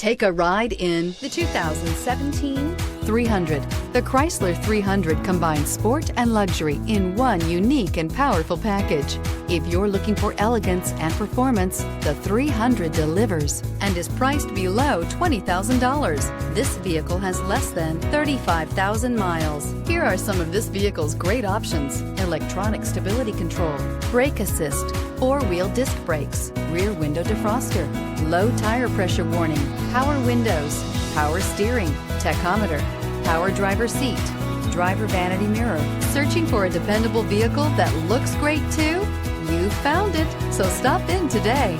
Take a ride in the 2017 300. The Chrysler 300 combines sport and luxury in one unique and powerful package. If you're looking for elegance and performance, the 300 delivers and is priced below $20,000. This vehicle has less than 35,000 miles. Here are some of this vehicle's great options: electronic stability control, brake assist, four-wheel disc brakes, rear window defroster, low tire pressure warning, power windows, power steering, tachometer, power driver seat, driver vanity mirror. Searching for a dependable vehicle that looks great too? You found it, so stop in today.